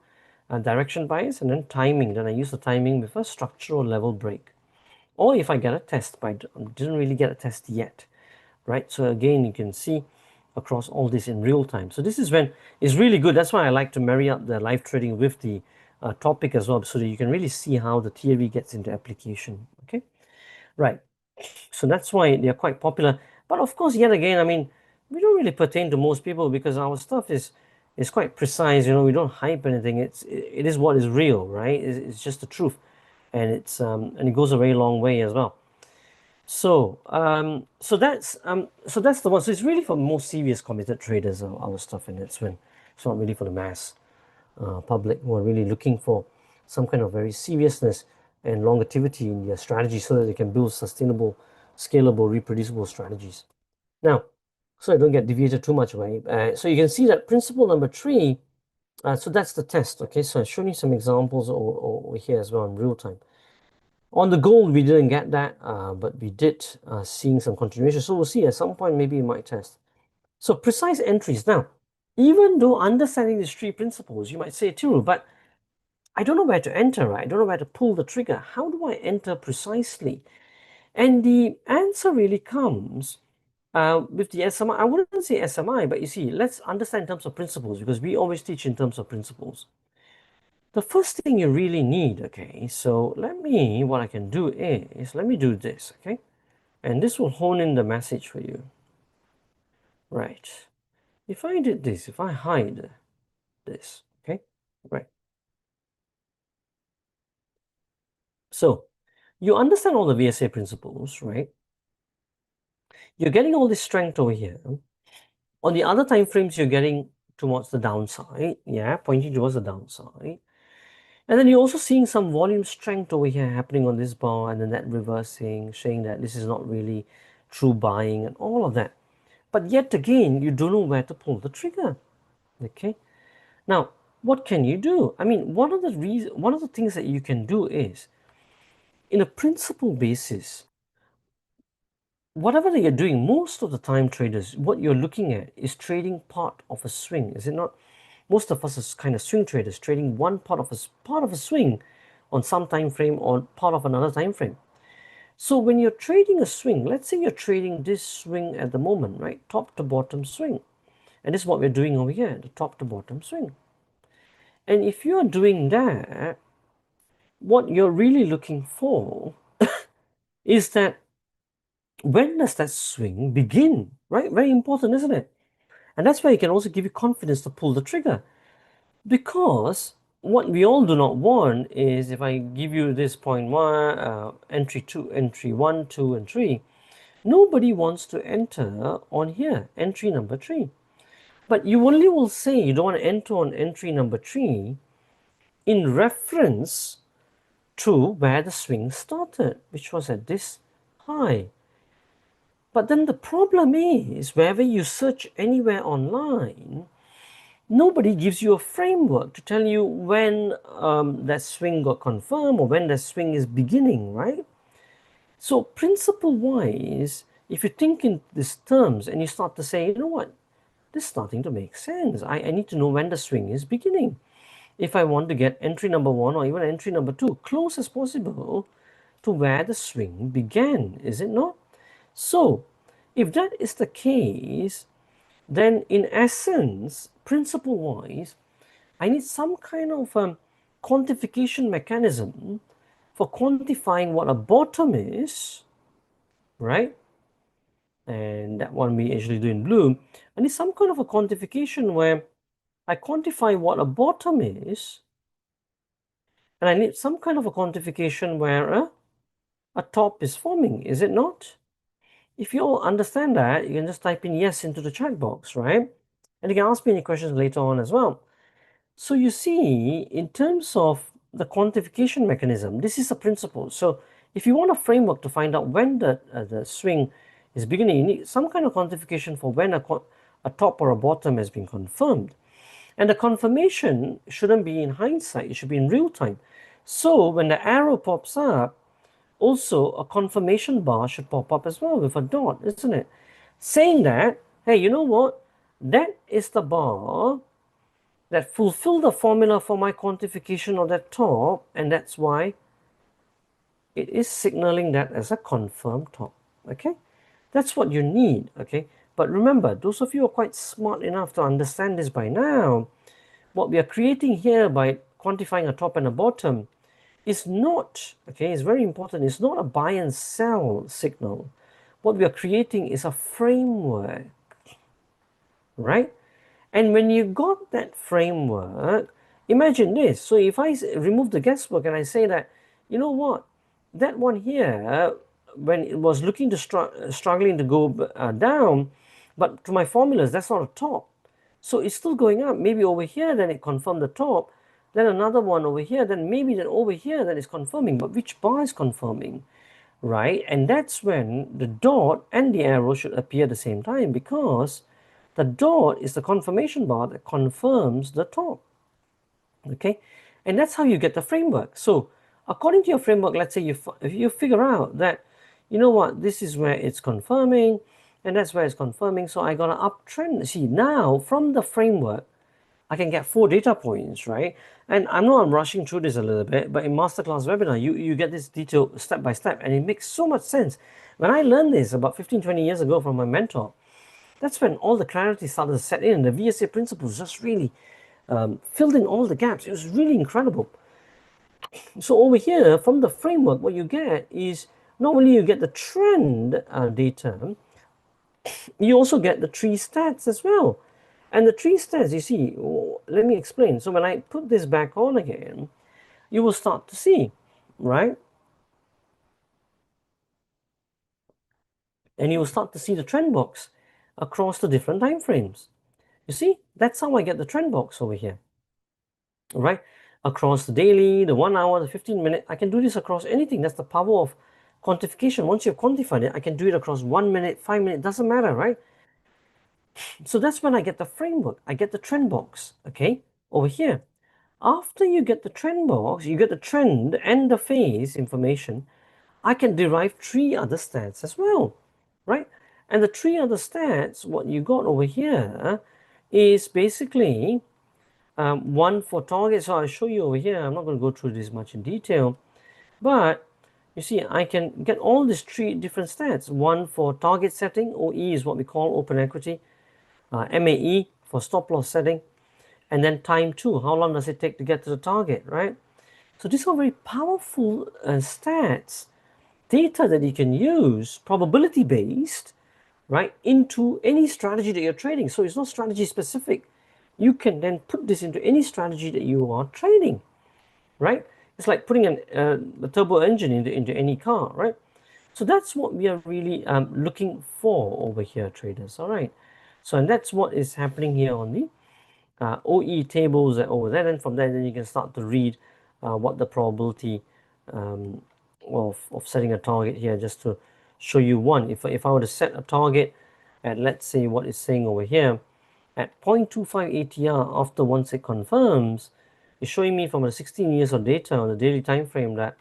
Direction bias and then timing. Then I use the timing with a structural level break. Or if I get a test, but I didn't really get a test yet, right? So again, you can see across all this in real time. So this is when it's really good. That's why I like to marry up the live trading with the topic as well, so that you can really see how the theory gets into application. Okay, right. So that's why they're quite popular. But of course, yet again, I mean, we don't really pertain to most people because our stuff is quite precise. You know, we don't hype anything. It is what is real, right? It's just the truth, and and it goes a very long way as well. So that's the one. So it's really for most serious committed traders, our stuff, and it's not really for the mass public who are really looking for some kind of very seriousness and longevity in their strategy so that they can build sustainable, scalable, reproducible strategies. Now, so I don't get deviated too much away. So you can see that principle number 3, so that's the test. Okay, so I've shown you some examples over here as well in real time. On the gold, we didn't get that, but we did seeing some continuation. So we'll see at some point, maybe it might test. So precise entries. Now, even though understanding these 3 principles, you might say, Tiru, but I don't know where to enter, right? I don't know where to pull the trigger. How do I enter precisely? And the answer really comes with the SMI. I wouldn't say SMI, but you see, let's understand in terms of principles because we always teach in terms of principles. The first thing you really need, okay, so what I can do is, let me do this, okay? And this will hone in the message for you. Right. If I did this, if I hide this, okay, right. So you understand all the VSA principles, right? You're getting all this strength over here. On the other time frames, you're getting towards the downside, yeah, pointing towards the downside. And then you're also seeing some volume strength over here happening on this bar and then that reversing, showing that this is not really true buying and all of that. But yet again, you don't know where to pull the trigger. Okay. Now, what can you do? I mean, one of the things that you can do is, in a principle basis, whatever that you're doing, most of the time, traders, what you're looking at is trading part of a swing, is it not? Most of us is kind of swing traders, trading one part of a swing on some time frame or part of another time frame. So when you're trading a swing, let's say you're trading this swing at the moment, right? Top to bottom swing. And this is what we're doing over here, the top to bottom swing. And if you're doing that, what you're really looking for is that when does that swing begin, right? Very important, isn't it? And that's why it can also give you confidence to pull the trigger. Because what we all do not want is, if I give you this point 1, entry 2, entry 1, 2, and 3, nobody wants to enter on here, entry number 3. But you only will say you don't want to enter on entry number 3 in reference to where the swing started, which was at this high. But then the problem is, wherever you search anywhere online, nobody gives you a framework to tell you when that swing got confirmed or when that swing is beginning, right? So principle-wise, if you think in these terms and you start to say, you know what, this is starting to make sense. I need to know when the swing is beginning. If I want to get entry number 1 or even entry number 2 close as possible to where the swing began, is it not? So if that is the case, then in essence, principle-wise, I need some kind of quantification mechanism for quantifying what a bottom is, right? And that one we actually do in blue. I need some kind of a quantification where I quantify what a bottom is, and I need some kind of a quantification where a top is forming, is it not? If you all understand that, you can just type in yes into the chat box, right? And you can ask me any questions later on as well. So you see, in terms of the quantification mechanism, this is a principle. So if you want a framework to find out when the swing is beginning, you need some kind of quantification for when a top or a bottom has been confirmed. And the confirmation shouldn't be in hindsight, it should be in real time. So when the arrow pops up, also a confirmation bar should pop up as well with a dot, isn't it? Saying that, hey, you know what? That is the bar that fulfill the formula for my quantification of that top, and that's why it is signaling that as a confirmed top. Okay, that's what you need. Okay, but remember, those of you who are quite smart enough to understand this by now, what we are creating here by quantifying a top and a bottom is not, okay, it's very important, it's not a buy and sell signal. What we are creating is a framework, right? And when you got that framework, imagine this. So if I remove the guesswork and I say that, you know what, that one here, when it was looking to struggling to go down, but to my formulas, that's not a top. So it's still going up. Maybe over here, then it confirmed the top. Then another one over here. Then maybe then over here, that is confirming. But which bar is confirming, right? And that's when the dot and the arrow should appear at the same time, because the dot is the confirmation bar that confirms the top. Okay, and that's how you get the framework. So according to your framework, let's say if you figure out that, you know what, this is where it's confirming, and that's where it's confirming, so I got an uptrend. See, now from the framework, I can get 4 data points, right? And I know I'm rushing through this a little bit, but in masterclass webinar, you get this detail step by step, and it makes so much sense. When I learned this about 15-20 years ago from my mentor, that's when all the clarity started to set in. The VSA principles just really filled in all the gaps. It was really incredible. So over here, from the framework, what you get is not only you get the trend data, you also get the tree stats as well. And the tree stats, you see, let me explain. So when I put this back on again, you will start to see, right? And you will start to see the trend box across the different time frames. You see, that's how I get the trend box over here, right? Across the daily, the 1 hour, the 15 minute, I can do this across anything. That's the power of quantification. Once you've quantified it, I can do it across 1 minute, 5 minutes, doesn't matter, right? So that's when I get the framework. I get the trend box, okay, over here. After you get the trend box, you get the trend and the phase information, I can derive 3 other stats as well, right? And the 3 other stats, what you got over here is basically one for target. So I'll show you over here. I'm not going to go through this much in detail, but you see, I can get all these 3 different stats. One for target setting, OE is what we call open equity, MAE for stop loss setting, and then time too. How long does it take to get to the target, right? So these are very powerful stats, data that you can use, probability based, right, into any strategy that you're trading. So it's not strategy specific. You can then put this into any strategy that you are trading, right? It's like putting a turbo engine into any car, right? So that's what we are really looking for over here, traders. All right. So and that's what is happening here on the OE tables over there. And from there, then you can start to read what the probability of setting a target here, just to show you one. If I were to set a target at, let's say, what it's saying over here, at 0.25 ATR after once it confirms, it's showing me from the 16 years of data on the daily time frame that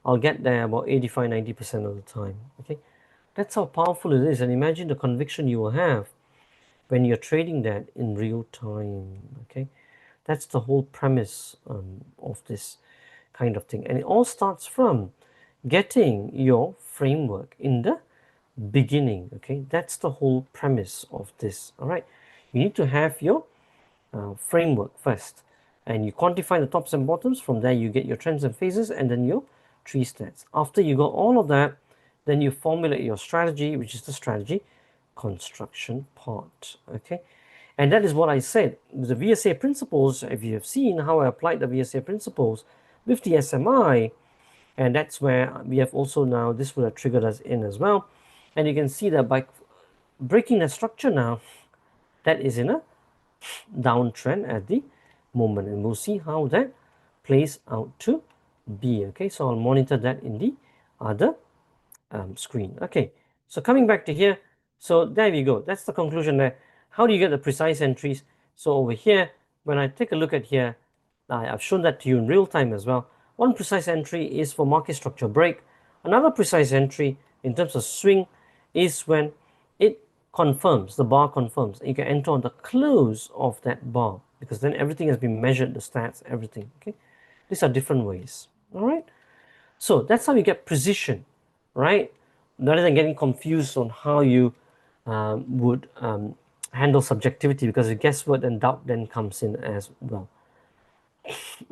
I'll get there about 85-90% of the time. Okay, that's how powerful it is. And imagine the conviction you will have when you're trading that in real time. Okay, that's the whole premise of this kind of thing. And it all starts from getting your framework in the beginning. Okay, that's the whole premise of this. All right, you need to have your framework first, and you quantify the tops and bottoms. From there you get your trends and phases, and then your 3 stats. After you got all of that, then you formulate your strategy, which is the strategy construction part. Okay, and that is what I said. The VSA principles, if you have seen how I applied the VSA principles with the SMI, and that's where we have also now, this would have triggered us in as well. And you can see that by breaking the structure now, that is in a downtrend at the moment, and we'll see how that plays out to be. Okay, so I'll monitor that in the other screen. Okay, So coming back to here, so there we go. That's the conclusion there. How do you get the precise entries? So over here, when I take a look at here, I've shown that to you in real time as well. One precise entry is for market structure break. Another precise entry in terms of swing is when it confirms, the bar confirms. You can enter on the close of that bar because then everything has been measured, the stats, everything. Okay, these are different ways. All right. So that's how you get precision, right? Rather than getting confused on how you would handle subjectivity, because the guesswork and doubt then comes in as well.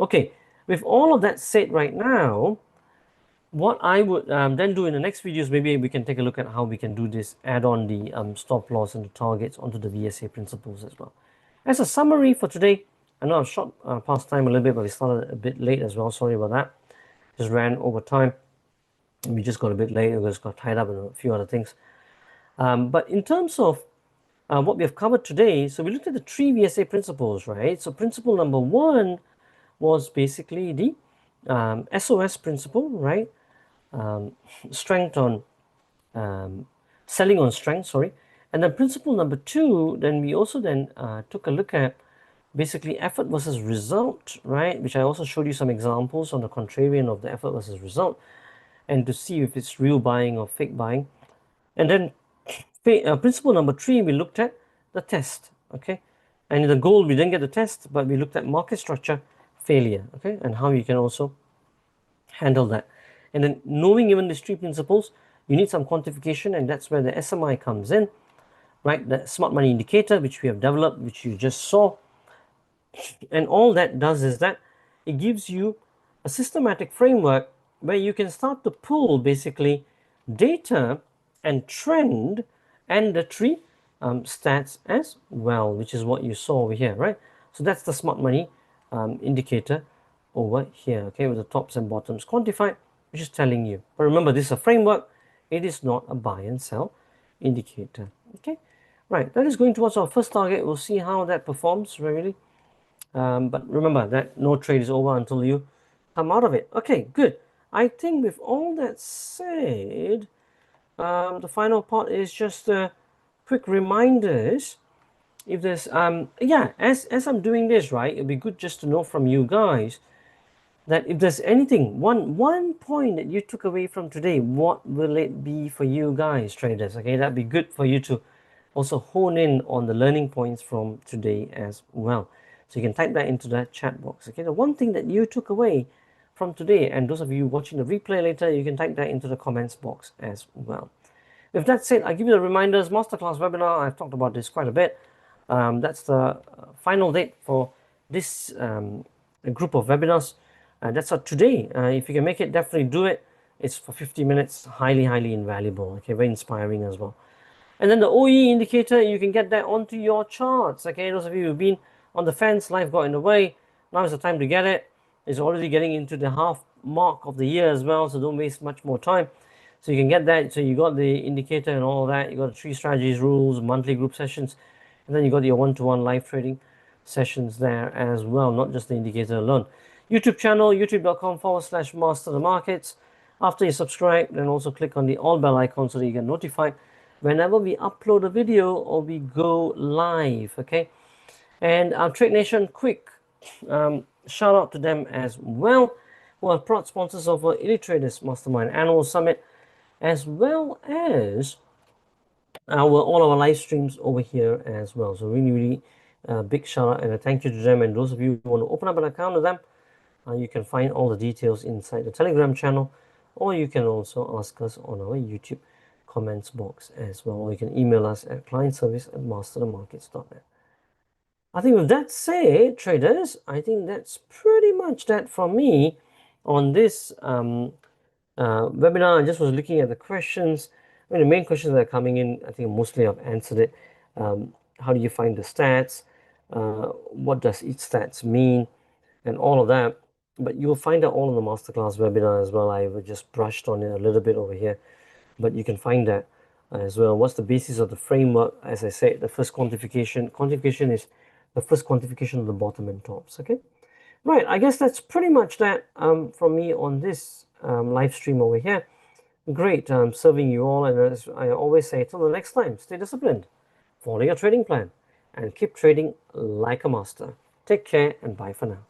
Okay, with all of that said right now, what I would then do in the next videos, maybe we can take a look at how we can do this, add on the stop loss and the targets onto the VSA principles as well. As a summary for today, I know I've shot past time a little bit, but we started a bit late as well. Sorry about that. Just ran over time. We just got a bit late. We just got tied up in a few other things. But in terms of what we have covered today, so we looked at the 3 VSA principles, right? So principle number 1 was basically the SOS principle, right? Strength on selling on strength, sorry. And then principle number 2, then we also then took a look at basically effort versus result, right? Which I also showed you some examples on the contrarian of the effort versus result, and to see if it's real buying or fake buying. And then principle number 3, we looked at the test, okay? And in the goal, we didn't get the test, but we looked at market structure failure, okay? And how you can also handle that. And then knowing even these 3 principles, you need some quantification, and that's where the SMI comes in, right? The smart money indicator, which we have developed, which you just saw. And all that does is that it gives you a systematic framework where you can start to pull basically data and trend and the 3 stats as well, which is what you saw over here, right? So that's the smart money indicator over here, okay, with the tops and bottoms quantified, which is telling you. But remember, this is a framework. It is not a buy and sell indicator, okay? Right, that is going towards our first target. We'll see how that performs, really. But remember that no trade is over until you come out of it. Okay, good. I think with all that said, the final part is just quick reminders. If there's yeah, as I'm doing this, right, it'd be good just to know from you guys that if there's anything, one point that you took away from today, what will it be for you guys, traders? Okay, that'd be good for you to also hone in on the learning points from today as well. So you can type that into that chat box. Okay, the one thing that you took away from today, and those of you watching the replay later, you can type that into the comments box as well. With that said, I give you the reminders. Masterclass webinar, I've talked about this quite a bit. That's the final date for this group of webinars. That's today. If you can make it, definitely do it. It's for 50 minutes, highly, highly invaluable. Okay, very inspiring as well. And then the OE indicator, you can get that onto your charts. Okay, those of you who've been on the fence, life got in the way. Now is the time to get it. It's already getting into the half mark of the year as well, so don't waste much more time. So you can get that. So you got the indicator and all that. You got the 3 strategies, rules, monthly group sessions, and then you got your one-to-one live trading sessions there as well, not just the indicator alone. YouTube channel, youtube.com/master the markets. After you subscribe, then also click on the all bell icon so that you get notified whenever we upload a video or we go live, okay? And Trade Nation, quick shout out to them as well, who are proud sponsors of our Elite Traders Mastermind Annual Summit, as well as all our live streams over here as well. So really, really big shout out and a thank you to them. And those of you who want to open up an account with them, you can find all the details inside the Telegram channel, or you can also ask us on our YouTube comments box as well, or you can email us at clientservice@masterthemarkets.net. I think with that said, traders, I think that's pretty much that from me on this webinar. I just was looking at the questions. I mean, the main questions that are coming in, I think mostly I've answered it. How do you find the stats? What does each stats mean? And all of that. But you'll find out all in the masterclass webinar as well. I've just brushed on it a little bit over here, but you can find that as well. What's the basis of the framework? As I said, the first quantification is the first quantification of the bottom and tops. Okay, right. I guess that's pretty much that from me on this live stream over here. Great serving you all, and as I always say, till the next time, stay disciplined, follow your trading plan, and keep trading like a master. Take care and bye for now.